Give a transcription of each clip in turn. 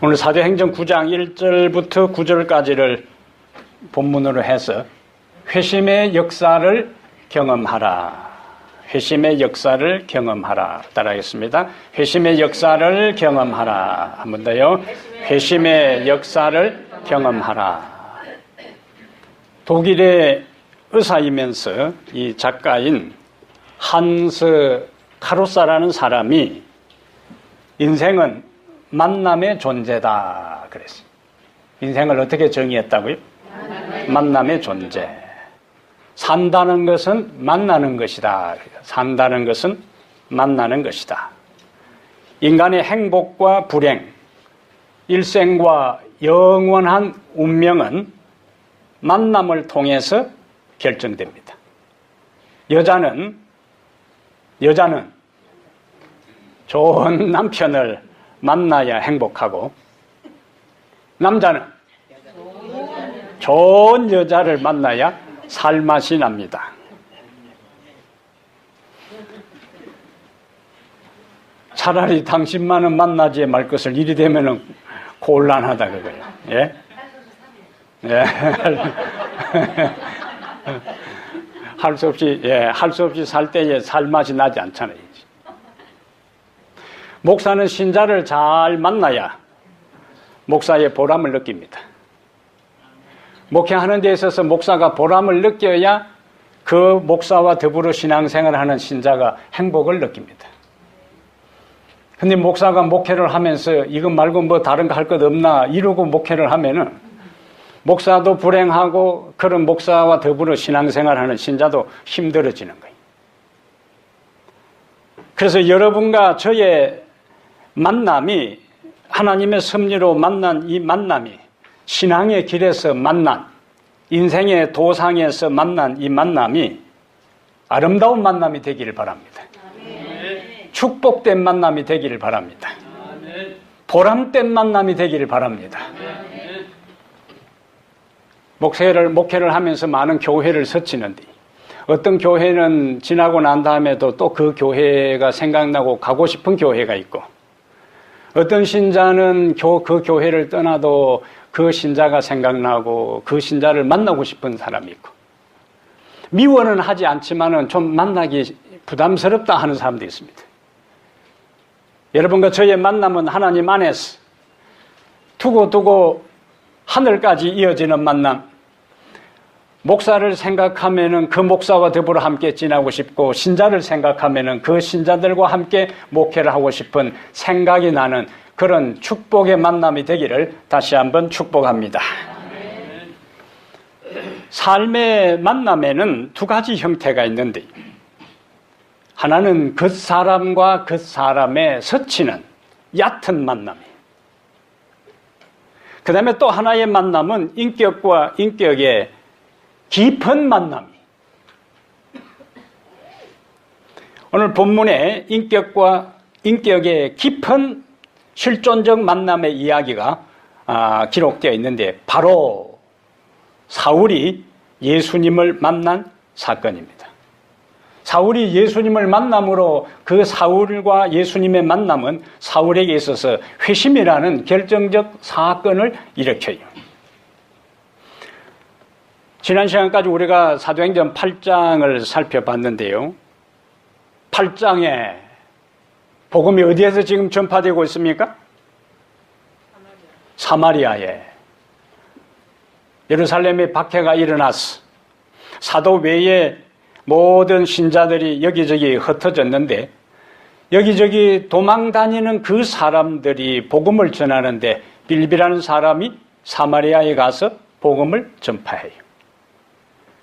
오늘 사도행전 9장 1절부터 9절까지를 본문으로 해서 회심의 역사를 경험하라. 회심의 역사를 경험하라. 따라하겠습니다. 회심의 역사를 경험하라. 한 번 더요. 회심의 역사를 경험하라. 독일의 의사이면서 이 작가인 한스 카루사라는 사람이 인생은 만남의 존재다 그랬어요. 인생을 어떻게 정의했다고요? 만남의 존재. 산다는 것은 만나는 것이다. 산다는 것은 만나는 것이다. 인간의 행복과 불행, 일생과 영원한 운명은 만남을 통해서 결정됩니다. 여자는 좋은 남편을 만나야 행복하고, 남자는 좋은 여자를 만나야 살맛이 납니다. 차라리 당신만은 만나지 말 것을 이리 되면은 곤란하다 그거예요. 예? 예. 할 수 없이 살 때에 살맛이 나지 않잖아요. 목사는 신자를 잘 만나야 목사의 보람을 느낍니다. 목회하는 데 있어서 목사가 보람을 느껴야 그 목사와 더불어 신앙생활을 하는 신자가 행복을 느낍니다. 근데 목사가 목회를 하면서 이것 말고 뭐 다른 거 할 것 없나 이러고 목회를 하면은 목사도 불행하고 그런 목사와 더불어 신앙생활하는 신자도 힘들어지는 거예요. 그래서 여러분과 저의 만남이 하나님의 섭리로 만난 이 만남이 신앙의 길에서 만난 인생의 도상에서 만난 이 만남이 아름다운 만남이 되기를 바랍니다. 아멘. 축복된 만남이 되기를 바랍니다. 아멘. 보람된 만남이 되기를 바랍니다. 아멘. 목회를 하면서 많은 교회를 스치는데 어떤 교회는 지나고 난 다음에도 또 그 교회가 생각나고 가고 싶은 교회가 있고 어떤 신자는 그 교회를 떠나도 그 신자가 생각나고 그 신자를 만나고 싶은 사람이 있고 미워는 하지 않지만은 좀 만나기 부담스럽다 하는 사람도 있습니다. 여러분과 저의 만남은 하나님 안에서 두고 하늘까지 이어지는 만남. 목사를 생각하면은 그 목사와 더불어 함께 지나고 싶고 신자를 생각하면은 그 신자들과 함께 목회를 하고 싶은 생각이 나는 그런 축복의 만남이 되기를 다시 한번 축복합니다. 삶의 만남에는 두 가지 형태가 있는데 하나는 그 사람과 그 사람의 스치는 얕은 만남이에요. 그 다음에 또 하나의 만남은 인격과 인격의 깊은 만남이. 오늘 본문에 인격과 인격의 깊은 실존적 만남의 이야기가 기록되어 있는데 바로 사울이 예수님을 만난 사건입니다. 사울이 예수님을 만남으로 그 사울과 예수님의 만남은 사울에게 있어서 회심이라는 결정적 사건을 일으켜요. 지난 시간까지 우리가 사도행전 8장을 살펴봤는데요. 8장에 복음이 어디에서 지금 전파되고 있습니까? 사마리아에. 예루살렘에 박해가 일어났어. 사도 외에 모든 신자들이 여기저기 흩어졌는데 여기저기 도망 다니는 그 사람들이 복음을 전하는데 빌비라는 사람이 사마리아에 가서 복음을 전파해요.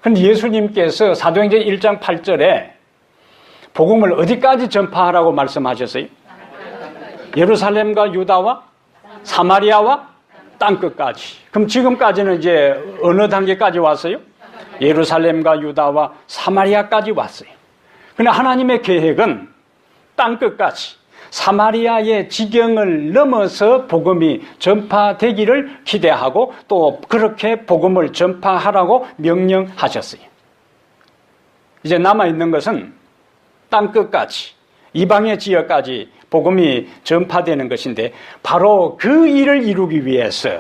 그런데 예수님께서 사도행전 1장 8절에 복음을 어디까지 전파하라고 말씀하셨어요? 예루살렘과 유다와 사마리아와 땅끝까지. 그럼 지금까지는 이제 어느 단계까지 왔어요? 예루살렘과 유다와 사마리아까지 왔어요. 그러나 하나님의 계획은 땅끝까지 사마리아의 지경을 넘어서 복음이 전파되기를 기대하고 또 그렇게 복음을 전파하라고 명령하셨어요. 이제 남아있는 것은 땅끝까지 이방의 지역까지 복음이 전파되는 것인데 바로 그 일을 이루기 위해서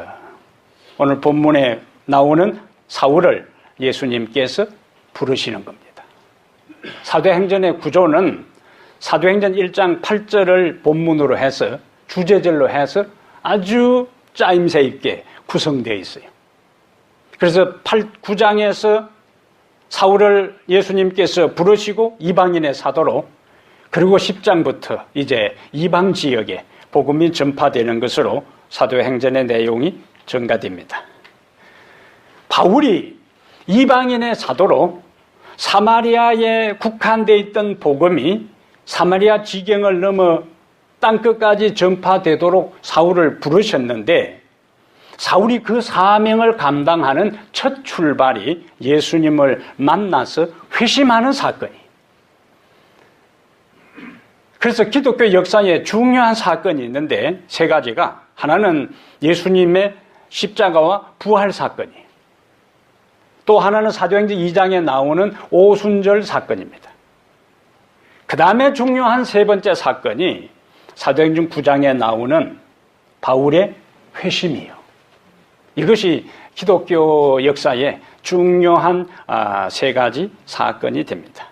오늘 본문에 나오는 사울을 예수님께서 부르시는 겁니다. 사도행전의 구조는 사도행전 1장 8절을 본문으로 해서 주제절로 해서 아주 짜임새 있게 구성되어 있어요. 그래서 9장에서 사울을 예수님께서 부르시고 이방인의 사도로, 그리고 10장부터 이제 이방 지역에 복음이 전파되는 것으로 사도행전의 내용이 전가됩니다. 바울이 이방인의 사도로 사마리아에 국한되어 있던 복음이 사마리아 지경을 넘어 땅끝까지 전파되도록 사울을 부르셨는데, 사울이 그 사명을 감당하는 첫 출발이 예수님을 만나서 회심하는 사건이에요. 그래서 기독교 역사에 중요한 사건이 있는데 세 가지가, 하나는 예수님의 십자가와 부활 사건이에요. 또 하나는 사도행전 2장에 나오는 오순절 사건입니다. 그 다음에 중요한 세 번째 사건이 사도행전 9장에 나오는 바울의 회심이에요. 이것이 기독교 역사의 중요한 세 가지 사건이 됩니다.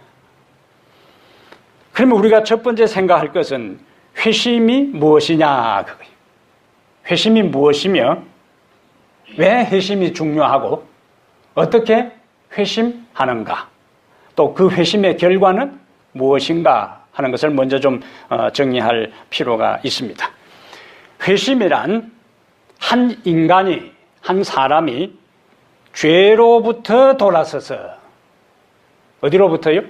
그러면 우리가 첫 번째 생각할 것은 회심이 무엇이냐, 그거예요. 회심이 무엇이며 왜 회심이 중요하고 어떻게 회심하는가, 또 그 회심의 결과는 무엇인가 하는 것을 먼저 좀 정리할 필요가 있습니다. 회심이란 한 인간이, 한 사람이 죄로부터 돌아서서, 어디로부터요?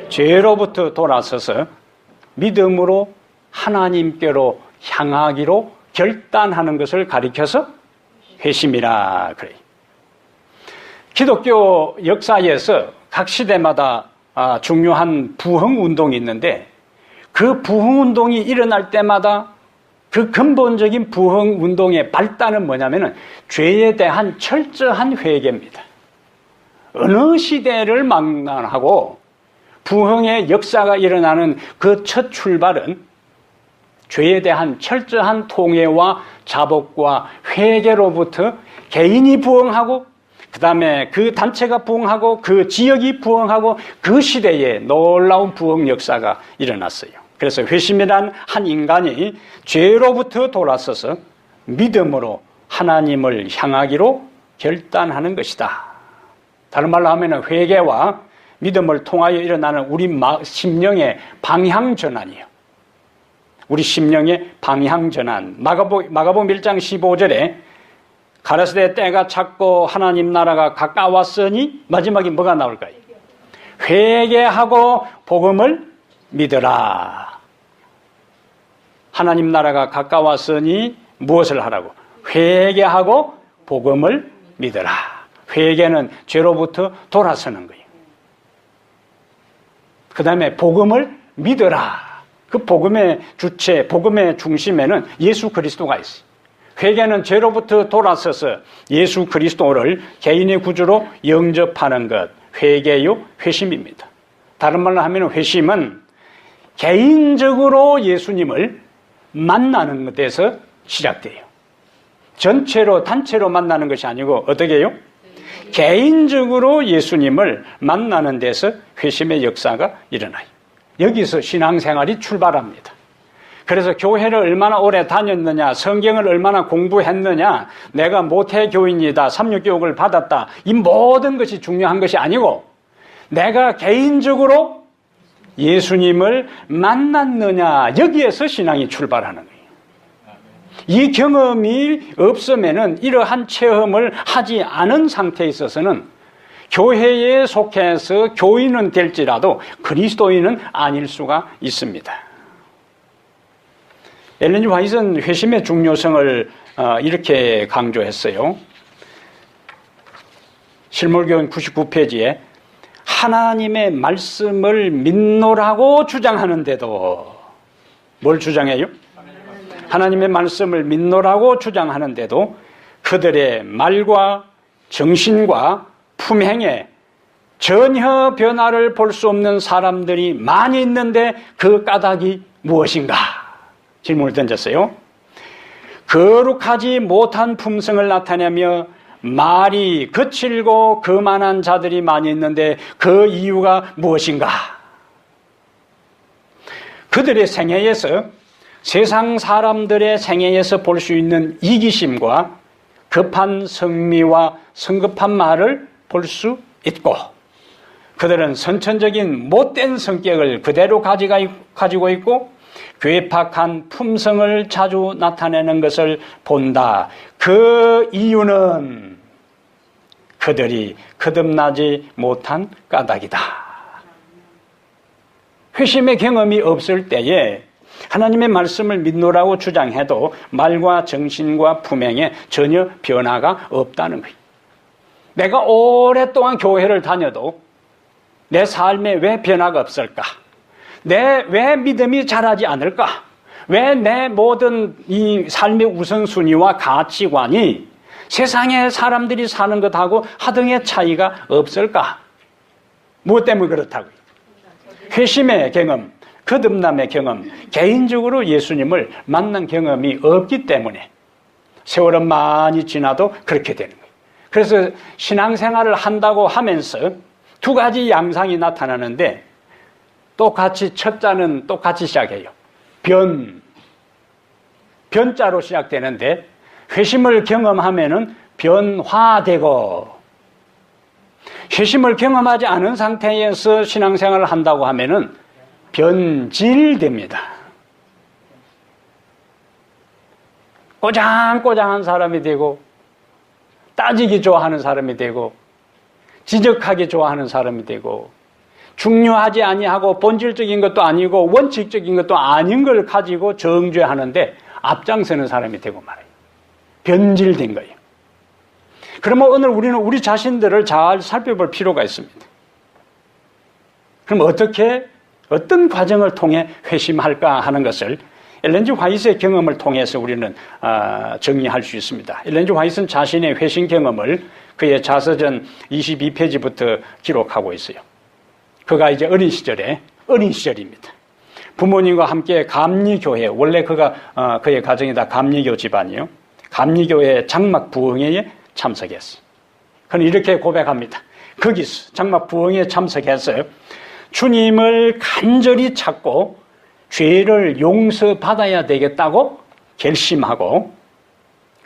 죄로부터 돌아서서 믿음으로 하나님께로 향하기로 결단하는 것을 가리켜서 회심이라 그래요. 기독교 역사에서 각 시대마다 중요한 부흥운동이 있는데, 그 부흥운동이 일어날 때마다 그 근본적인 부흥운동의 발단은 뭐냐면은 죄에 대한 철저한 회개입니다. 어느 시대를 망라하고 부흥의 역사가 일어나는 그 첫 출발은 죄에 대한 철저한 통회와 자복과 회개로부터 개인이 부흥하고, 그 다음에 그 단체가 부흥하고, 그 지역이 부흥하고, 그 시대에 놀라운 부흥 역사가 일어났어요. 그래서 회심이란 한 인간이 죄로부터 돌아서서 믿음으로 하나님을 향하기로 결단하는 것이다. 다른 말로 하면 회개와 믿음을 통하여 일어나는 우리 심령의 방향전환이에요. 우리 심령의 방향전환. 마가복음 1장 15절에 가라사대 때가 찼고 하나님 나라가 가까웠으니, 마지막에 뭐가 나올까요? 회개하고 복음을 믿으라. 하나님 나라가 가까웠으니 무엇을 하라고? 회개하고 복음을 믿으라. 회개는 죄로부터 돌아서는 거예요. 그 다음에 복음을 믿으라. 그 복음의 주체, 복음의 중심에는 예수 그리스도가 있어요. 회개는 죄로부터 돌아서서 예수 그리스도를 개인의 구주로 영접하는 것, 회개요 회심입니다. 다른 말로 하면 회심은 개인적으로 예수님을 만나는 것에서 시작돼요. 전체로, 단체로 만나는 것이 아니고 어떻게 해요? 개인적으로 예수님을 만나는 데서 회심의 역사가 일어나요. 여기서 신앙생활이 출발합니다. 그래서 교회를 얼마나 오래 다녔느냐, 성경을 얼마나 공부했느냐, 내가 모태교인이다, 삼육교육을 받았다, 이 모든 것이 중요한 것이 아니고 내가 개인적으로 예수님을 만났느냐, 여기에서 신앙이 출발하는 거예요. 이 경험이 없으면은, 이러한 체험을 하지 않은 상태에 있어서는 교회에 속해서 교인은 될지라도 그리스도인은 아닐 수가 있습니다. 엘렌 G. 화이트는 회심의 중요성을 이렇게 강조했어요. 실물교훈 99페이지에 하나님의 말씀을 믿노라고 주장하는데도, 뭘 주장해요? 하나님의 말씀을 믿노라고 주장하는데도 그들의 말과 정신과 품행에 전혀 변화를 볼 수 없는 사람들이 많이 있는데 그 까닭이 무엇인가? 질문을 던졌어요. 거룩하지 못한 품성을 나타내며 말이 거칠고 거만한 자들이 많이 있는데 그 이유가 무엇인가? 그들의 생애에서 세상 사람들의 생애에서 볼 수 있는 이기심과 급한 성미와 성급한 말을 볼 수 있고, 그들은 선천적인 못된 성격을 그대로 가지고 있고 괴팍한 품성을 자주 나타내는 것을 본다. 그 이유는 그들이 거듭나지 못한 까닭이다. 회심의 경험이 없을 때에 하나님의 말씀을 믿노라고 주장해도 말과 정신과 품행에 전혀 변화가 없다는 거예요. 내가 오랫동안 교회를 다녀도 내 삶에 왜 변화가 없을까? 왜 믿음이 자라지 않을까? 왜 내 모든 이 삶의 우선순위와 가치관이 세상의 사람들이 사는 것하고 하등의 차이가 없을까? 무엇 때문에 그렇다고요? 회심의 경험, 거듭남의 경험, 개인적으로 예수님을 만난 경험이 없기 때문에 세월은 많이 지나도 그렇게 되는 거예요. 그래서 신앙생활을 한다고 하면서 두 가지 양상이 나타나는데 똑같이 첫 자는 똑같이 시작해요. 변자로 시작되는데 회심을 경험하면은 변화되고, 회심을 경험하지 않은 상태에서 신앙생활을 한다고 하면은 변질됩니다. 꼬장꼬장한 사람이 되고, 따지기 좋아하는 사람이 되고, 지적하기 좋아하는 사람이 되고, 중요하지 아니하고 본질적인 것도 아니고 원칙적인 것도 아닌 걸 가지고 정죄하는데 앞장서는 사람이 되고 말아요. 변질된 거예요. 그러면 오늘 우리는 우리 자신들을 잘 살펴볼 필요가 있습니다. 그럼 어떤 과정을 통해 회심할까 하는 것을 엘렌 G 화이트의 경험을 통해서 우리는 정리할 수 있습니다. 엘렌 G 화이트는 자신의 회심 경험을 그의 자서전 22페이지부터 기록하고 있어요. 그가 이제 어린 시절입니다. 부모님과 함께 감리교회, 원래 그의 가정이 다 감리교 집안이에요. 감리교회 장막 부흥회에 참석했어요. 그는 이렇게 고백합니다. 거기서 장막 부흥회에 참석해서 주님을 간절히 찾고 죄를 용서받아야 되겠다고 결심하고,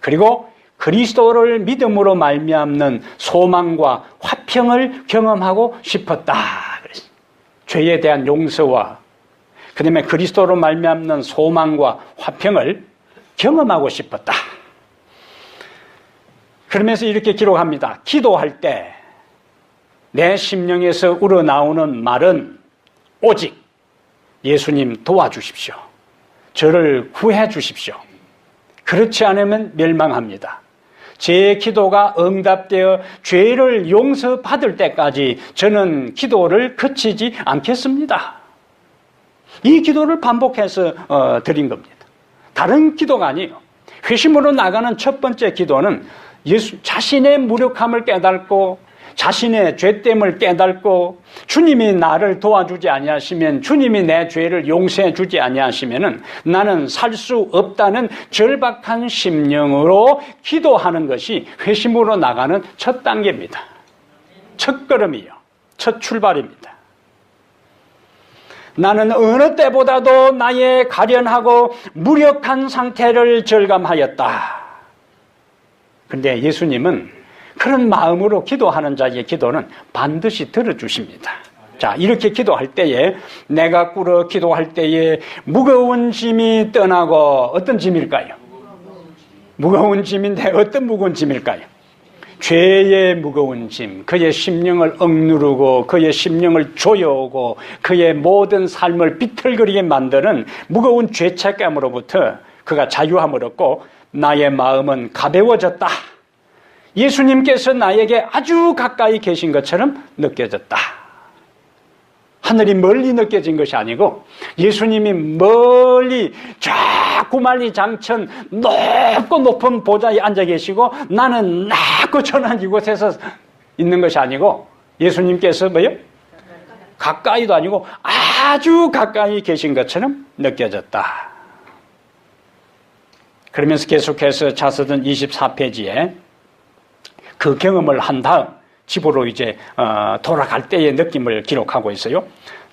그리고 그리스도를 믿음으로 말미암는 소망과 화평을 경험하고 싶었다. 죄에 대한 용서와 그다음에 그리스도로 말미암는 소망과 화평을 경험하고 싶었다. 그러면서 이렇게 기록합니다. 기도할 때 내 심령에서 우러나오는 말은 오직 예수님 도와주십시오. 저를 구해 주십시오. 그렇지 않으면 멸망합니다. 제 기도가 응답되어 죄를 용서받을 때까지 저는 기도를 그치지 않겠습니다. 이 기도를 반복해서 드린 겁니다. 다른 기도가 아니에요. 회심으로 나가는 첫 번째 기도는 자신의 무력함을 깨닫고 자신의 죄됨을 깨닫고 주님이 나를 도와주지 아니하시면, 주님이 내 죄를 용서해 주지 아니하시면은 나는 살 수 없다는 절박한 심령으로 기도하는 것이 회심으로 나가는 첫 단계입니다. 첫 걸음이요. 첫 출발입니다. 나는 어느 때보다도 나의 가련하고 무력한 상태를 절감하였다. 그런데 예수님은 그런 마음으로 기도하는 자의 기도는 반드시 들어주십니다. 자, 이렇게 기도할 때에, 내가 꿇어 기도할 때에 무거운 짐이 떠나고, 어떤 짐일까요? 무거운 짐인데 어떤 무거운 짐일까요? 죄의 무거운 짐, 그의 심령을 억누르고 그의 심령을 조여오고 그의 모든 삶을 비틀거리게 만드는 무거운 죄책감으로부터 그가 자유함을 얻고 나의 마음은 가벼워졌다. 예수님께서 나에게 아주 가까이 계신 것처럼 느껴졌다. 하늘이 멀리 느껴진 것이 아니고 예수님이 멀리 자꾸 말리 장천 높고 높은 보좌에 앉아 계시고 나는 낮고 천한 이곳에서 있는 것이 아니고 예수님께서 뭐요? 가까이도 아니고 아주 가까이 계신 것처럼 느껴졌다. 그러면서 계속해서 자서전 24페이지에 그 경험을 한 다음 집으로 이제 돌아갈 때의 느낌을 기록하고 있어요.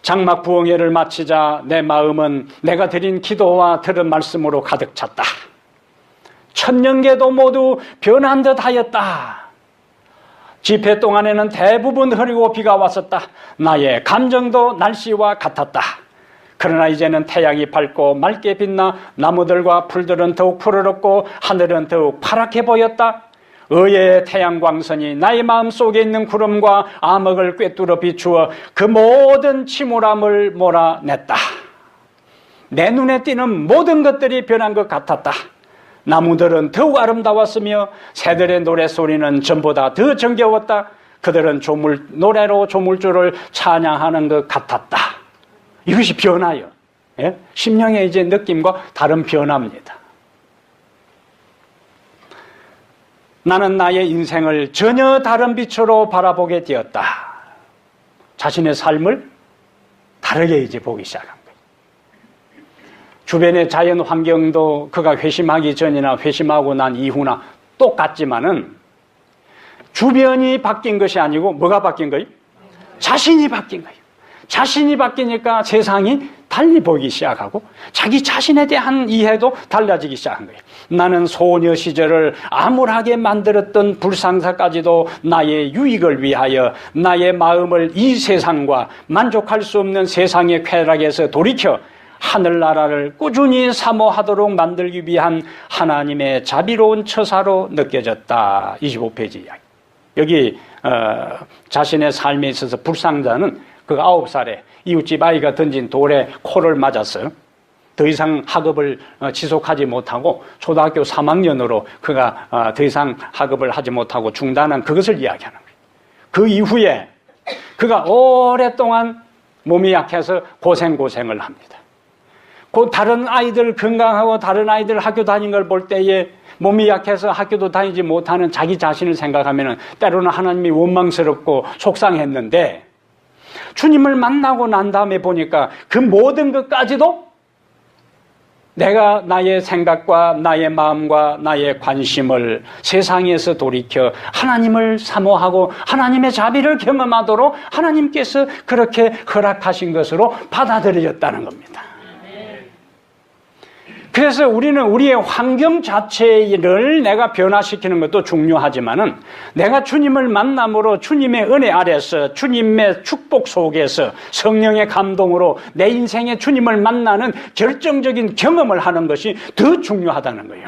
장막 부흥회를 마치자 내 마음은 내가 드린 기도와 들은 말씀으로 가득 찼다. 천년계도 모두 변한 듯 하였다. 집회 동안에는 대부분 흐리고 비가 왔었다. 나의 감정도 날씨와 같았다. 그러나 이제는 태양이 밝고 맑게 빛나 나무들과 풀들은 더욱 푸르렀고 하늘은 더욱 파랗게 보였다. 의의 태양광선이 나의 마음속에 있는 구름과 암흑을 꿰뚫어 비추어 그 모든 침울함을 몰아냈다. 내 눈에 띄는 모든 것들이 변한 것 같았다. 나무들은 더욱 아름다웠으며 새들의 노랫소리는 전보다 더 정겨웠다. 그들은 노래로 조물주를 찬양하는 것 같았다. 이것이 변화요. 예? 심령의 이제 느낌과 다른 변화입니다. 나는 나의 인생을 전혀 다른 빛으로 바라보게 되었다. 자신의 삶을 다르게 이제 보기 시작한 거예요. 주변의 자연 환경도 그가 회심하기 전이나 회심하고 난 이후나 똑같지만은 주변이 바뀐 것이 아니고 뭐가 바뀐 거예요? 자신이 바뀐 거예요. 자신이 바뀌니까 세상이 달리 보이기 시작하고 자기 자신에 대한 이해도 달라지기 시작한 거예요. 나는 소녀 시절을 암울하게 만들었던 불상사까지도 나의 유익을 위하여 나의 마음을 이 세상과 만족할 수 없는 세상의 쾌락에서 돌이켜 하늘나라를 꾸준히 사모하도록 만들기 위한 하나님의 자비로운 처사로 느껴졌다. 25페이지 이야기. 여기 자신의 삶에 있어서 불상자는 그가 9살에 이웃집 아이가 던진 돌에 코를 맞았어요. 더 이상 학업을 지속하지 못하고 초등학교 3학년으로 그가 더 이상 학업을 하지 못하고 중단한 그것을 이야기하는 거예요. 그 이후에 그가 오랫동안 몸이 약해서 고생을 합니다. 다른 아이들 건강하고 다른 아이들 학교 다닌 걸 볼 때에 몸이 약해서 학교도 다니지 못하는 자기 자신을 생각하면 때로는 하나님이 원망스럽고 속상했는데 주님을 만나고 난 다음에 보니까 그 모든 것까지도 내가 나의 생각과 나의 마음과 나의 관심을 세상에서 돌이켜 하나님을 사모하고 하나님의 자비를 경험하도록 하나님께서 그렇게 허락하신 것으로 받아들여졌다는 겁니다. 그래서 우리는 우리의 환경 자체를 내가 변화시키는 것도 중요하지만은 내가 주님을 만남으로 주님의 은혜 아래서 주님의 축복 속에서 성령의 감동으로 내 인생에 주님을 만나는 결정적인 경험을 하는 것이 더 중요하다는 거예요.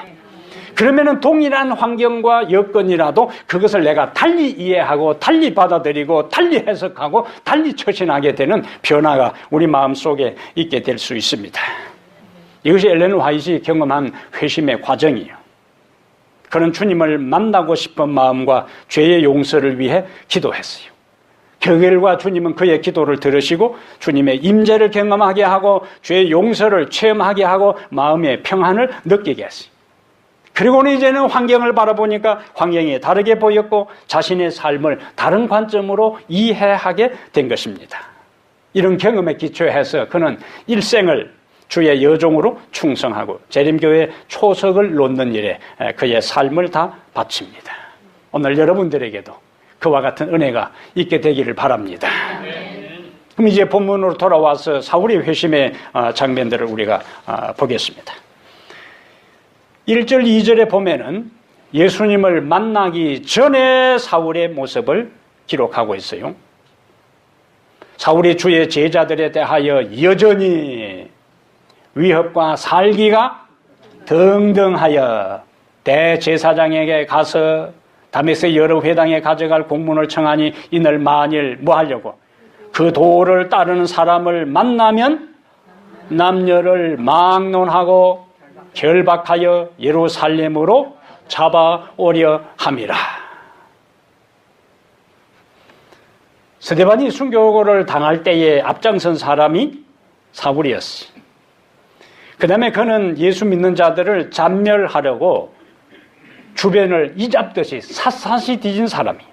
그러면은 동일한 환경과 여건이라도 그것을 내가 달리 이해하고 달리 받아들이고 달리 해석하고 달리 처신하게 되는 변화가 우리 마음속에 있게 될 수 있습니다. 이것이 엘렌 화이트가 경험한 회심의 과정이에요. 그는 주님을 만나고 싶은 마음과 죄의 용서를 위해 기도했어요. 그 결과 주님은 그의 기도를 들으시고 주님의 임재를 경험하게 하고 죄의 용서를 체험하게 하고 마음의 평안을 느끼게 했어요. 그리고는 이제는 환경을 바라보니까 환경이 다르게 보였고 자신의 삶을 다른 관점으로 이해하게 된 것입니다. 이런 경험에 기초해서 그는 일생을 주의 여종으로 충성하고 재림교회 초석을 놓는 일에 그의 삶을 다 바칩니다. 오늘 여러분들에게도 그와 같은 은혜가 있게 되기를 바랍니다. 그럼 이제 본문으로 돌아와서 사울의 회심의 장면들을 우리가 보겠습니다. 1절, 2절에 보면은 예수님을 만나기 전에 사울의 모습을 기록하고 있어요. 사울이 주의 제자들에 대하여 여전히 위협과 살기가 등등하여 대제사장에게 가서 다메섹 여러 회당에 가져갈 공문을 청하니 이늘 만일 뭐 하려고? 그 도를 따르는 사람을 만나면 남녀를 막론하고 결박하여 예루살렘으로 잡아오려 함이라. 스데반이 순교를 당할 때에 앞장선 사람이 사울이었어요. 그 다음에 그는 예수 믿는 자들을 잔멸하려고 주변을 이잡듯이 샅샅이 뒤진 사람이에요.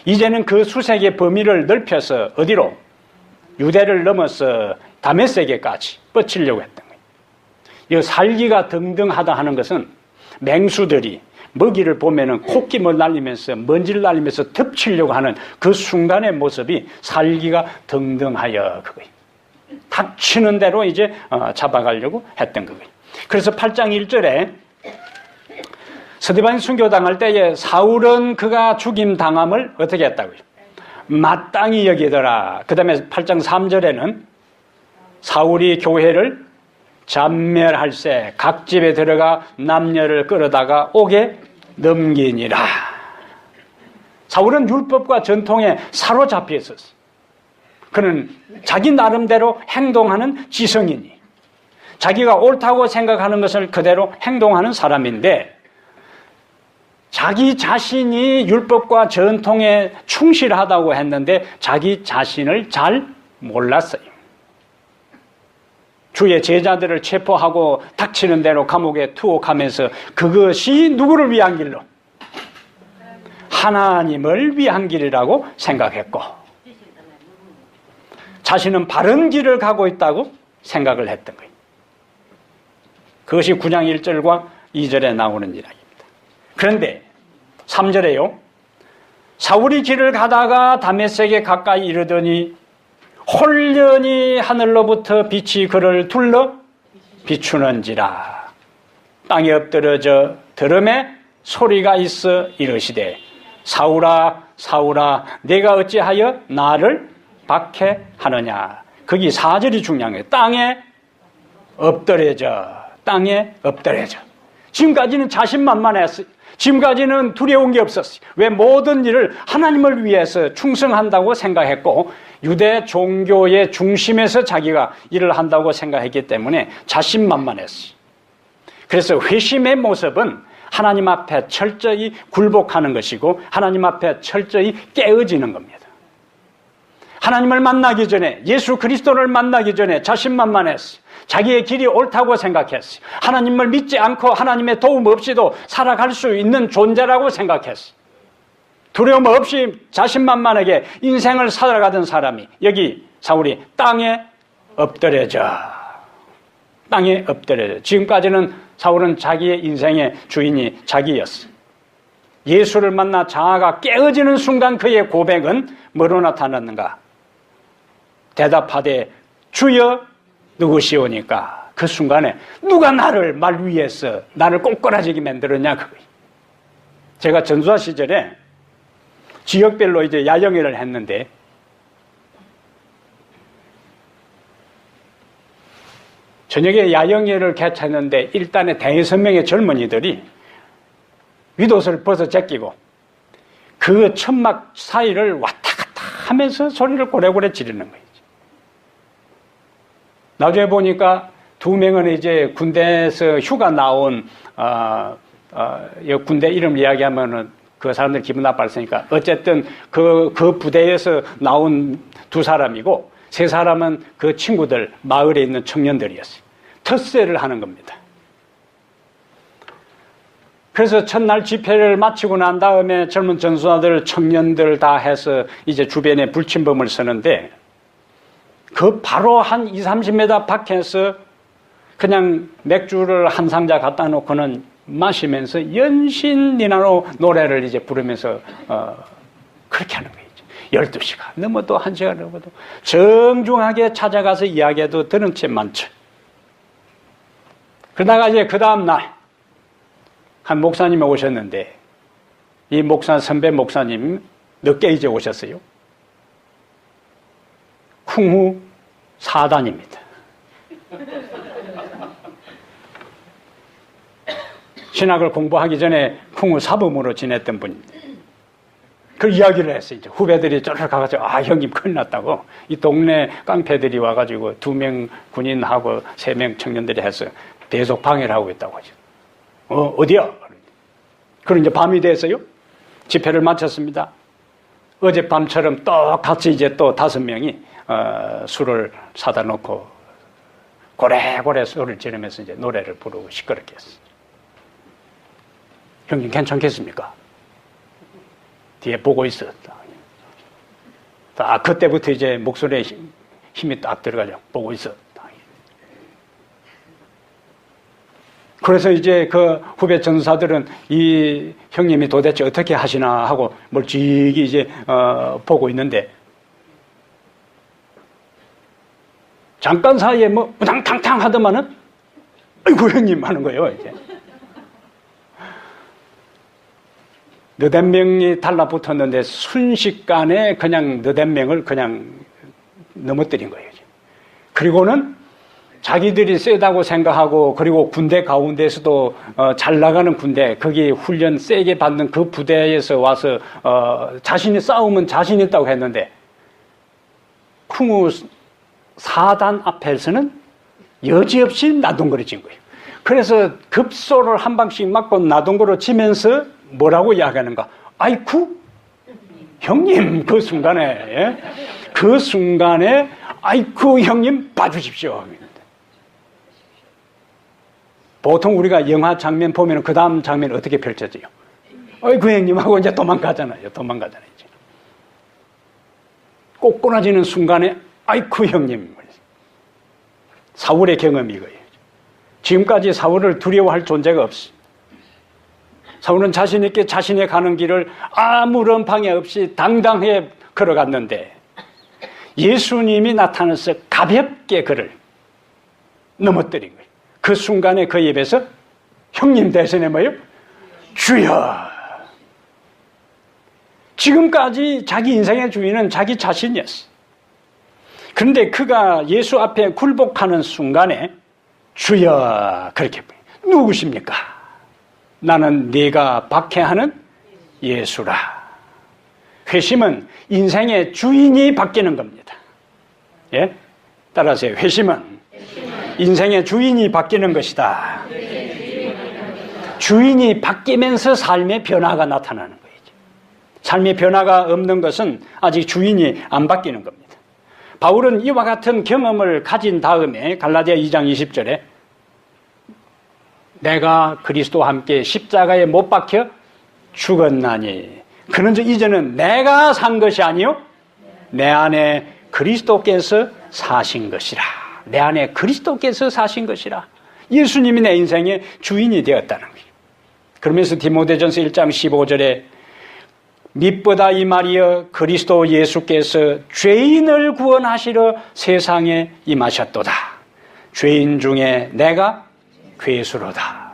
이제는 그 수색의 범위를 넓혀서 어디로? 유대를 넘어서 다메섹에까지 뻗치려고 했던 거예요. 이 살기가 등등하다 하는 것은 맹수들이 먹이를 보면은 콧김을 날리면서 먼지를 날리면서 덮치려고 하는 그 순간의 모습이 살기가 등등하여 그거예요. 닥치는 대로 이제 잡아가려고 했던 거예요. 그래서 8장 1절에 스데반 순교당할 때에 사울은 그가 죽임 당함을 어떻게 했다고요? 마땅히 여기더라. 그 다음에 8장 3절에는 사울이 교회를 잔멸할세 각 집에 들어가 남녀를 끌어다가 옥에 넘기니라. 사울은 율법과 전통에 사로잡혀 있었어. 그는 자기 나름대로 행동하는 지성이니 자기가 옳다고 생각하는 것을 그대로 행동하는 사람인데 자기 자신이 율법과 전통에 충실하다고 했는데 자기 자신을 잘 몰랐어요. 주의 제자들을 체포하고 닥치는 대로 감옥에 투옥하면서 그것이 누구를 위한 길로? 하나님을 위한 길이라고 생각했고 자신은 바른 길을 가고 있다고 생각을 했던 거예요. 그것이 9장 1절과 2절에 나오는 이야기입니다. 그런데 3절에요. 사울이 길을 가다가 다메섹에 가까이 이르더니 홀련히 하늘로부터 빛이 그를 둘러 비추는지라. 땅에 엎드러져 들음에 소리가 있어 이르시되 사울아 사울아 내가 어찌하여 나를 박해하느냐. 거기 4절이 중요한 거예요. 땅에 엎드려져. 땅에 엎드려져. 지금까지는 자신만만했어요. 지금까지는 두려운 게 없었어요. 왜? 모든 일을 하나님을 위해서 충성한다고 생각했고 유대 종교의 중심에서 자기가 일을 한다고 생각했기 때문에 자신만만했어요. 그래서 회심의 모습은 하나님 앞에 철저히 굴복하는 것이고 하나님 앞에 철저히 깨어지는 겁니다. 하나님을 만나기 전에, 예수 그리스도를 만나기 전에 자신만만했어요. 자기의 길이 옳다고 생각했어요. 하나님을 믿지 않고 하나님의 도움 없이도 살아갈 수 있는 존재라고 생각했어요. 두려움 없이 자신만만하게 인생을 살아가던 사람이 여기 사울이 땅에 엎드려져. 땅에 엎드려져. 지금까지는 사울은 자기의 인생의 주인이 자기였어요. 예수를 만나 자아가 깨어지는 순간 그의 고백은 뭐로 나타났는가? 대답하되 주여 누구시오니까. 그 순간에 누가 나를 말 위해서 나를 꼬꾸라지게 만들었냐 그거예요. 제가 전수하 시절에 지역별로 이제 야영회를 했는데 저녁에 야영회를 개최했는데 일단에 5명의 젊은이들이 윗옷을 벗어 제끼고 그 천막 사이를 왔다 갔다 하면서 소리를 고래고래 지르는 거예요. 나중에 보니까 2명은 이제 군대에서 휴가 나온 군대 이름 이야기하면은 그 사람들 기분 나빠했으니까 어쨌든 그 부대에서 나온 2사람이고 3사람은 그 친구들 마을에 있는 청년들이었어요. 텃세를 하는 겁니다. 그래서 첫날 집회를 마치고 난 다음에 젊은 전수자들, 청년들 다 해서 이제 주변에 불침범을 서는데 그 바로 한 20-30m 밖에서 그냥 맥주를 한 상자 갖다 놓고는 마시면서 연신니나로 노래를 이제 부르면서 그렇게 하는 거예요. 12시간 넘어도 1시간 넘어도 정중하게 찾아가서 이야기해도 들은 채 많죠. 그러다가 이제 그 다음 날 한 목사님이 오셨는데 이 선배 목사님 늦게 이제 오셨어요. 쿵후 4단입니다. 신학을 공부하기 전에 쿵후 사범으로 지냈던 분입니다. 그 이야기를 했어요. 이제 후배들이 쫄쫄 가가지고 형님 큰일 났다고 이 동네 깡패들이 와가지고 2명 군인하고 3명 청년들이 해서 대속 방해를 하고 있다고 하죠. 어디야? 그럼 이제 밤이 됐어요. 집회를 마쳤습니다. 어젯밤처럼 똑같이 이제 또 5명이 술을 사다 놓고 고래고래 소리를 지르면서 이제 노래를 부르고 시끄럽게 했어요. 형님 괜찮겠습니까? 뒤에 보고 있었다. 딱 그때부터 이제 목소리에 힘이 딱 들어가죠. 보고 있어. 그래서 이제 그 후배 전사들은 이 형님이 도대체 어떻게 하시나 하고 멀찍이 이제 보고 있는데 잠깐 사이에 뭐 우당탕탕 하더만은 아이고 형님 하는 거예요. 이제 너댓 명이 달라붙었는데 순식간에 그냥 너댓 명을 그냥 넘어뜨린 거예요. 그리고는 자기들이 세다고 생각하고 그리고 군대 가운데서도 잘 나가는 군대, 거기 훈련 세게 받는 그 부대에서 와서 자신이 싸우면 자신 있다고 했는데 쿵우 사단 앞에서는 여지없이 나동거려진 거예요. 그래서 급소를 한 방씩 맞고 나동거려지면서 뭐라고 이야기하는가? 아이쿠 형님 그 순간에 아이쿠 형님 봐주십시오. 보통 우리가 영화 장면 보면 그 다음 장면이 어떻게 펼쳐져요? 아이쿠 형님하고 이제 도망가잖아요. 이제. 꼬꾸라지는 순간에 아이쿠 형님. 사울의 경험이 이거예요. 지금까지 사울을 두려워할 존재가 없어. 사울은 자신 있게 자신의 가는 길을 아무런 방해 없이 당당하게 걸어갔는데 예수님이 나타나서 가볍게 그를 넘어뜨린 거예요. 그 순간에 그 입에서 형님 대신에 뭐예요? 주여. 지금까지 자기 인생의 주인은 자기 자신이었어. 그런데 그가 예수 앞에 굴복하는 순간에 주여 그렇게 누구십니까? 나는 네가 박해하는 예수라. 회심은 인생의 주인이 바뀌는 겁니다. 예? 따라하세요. 회심은 인생의 주인이 바뀌는 것이다. 주인이 바뀌면서 삶의 변화가 나타나는 거예요. 삶의 변화가 없는 것은 아직 주인이 안 바뀌는 겁니다. 바울은 이와 같은 경험을 가진 다음에 갈라디아 2장 20절에 내가 그리스도와 함께 십자가에 못 박혀 죽었나니 그런즉 이제는 내가 산 것이 아니요 내 안에 그리스도께서 사신 것이라. 내 안에 그리스도께서 사신 것이라. 예수님이 내 인생의 주인이 되었다는 거예요. 그러면서 디모데전서 1장 15절에 밑보다 이 말이여 그리스도 예수께서 죄인을 구원하시러 세상에 임하셨도다. 죄인 중에 내가 괴수로다.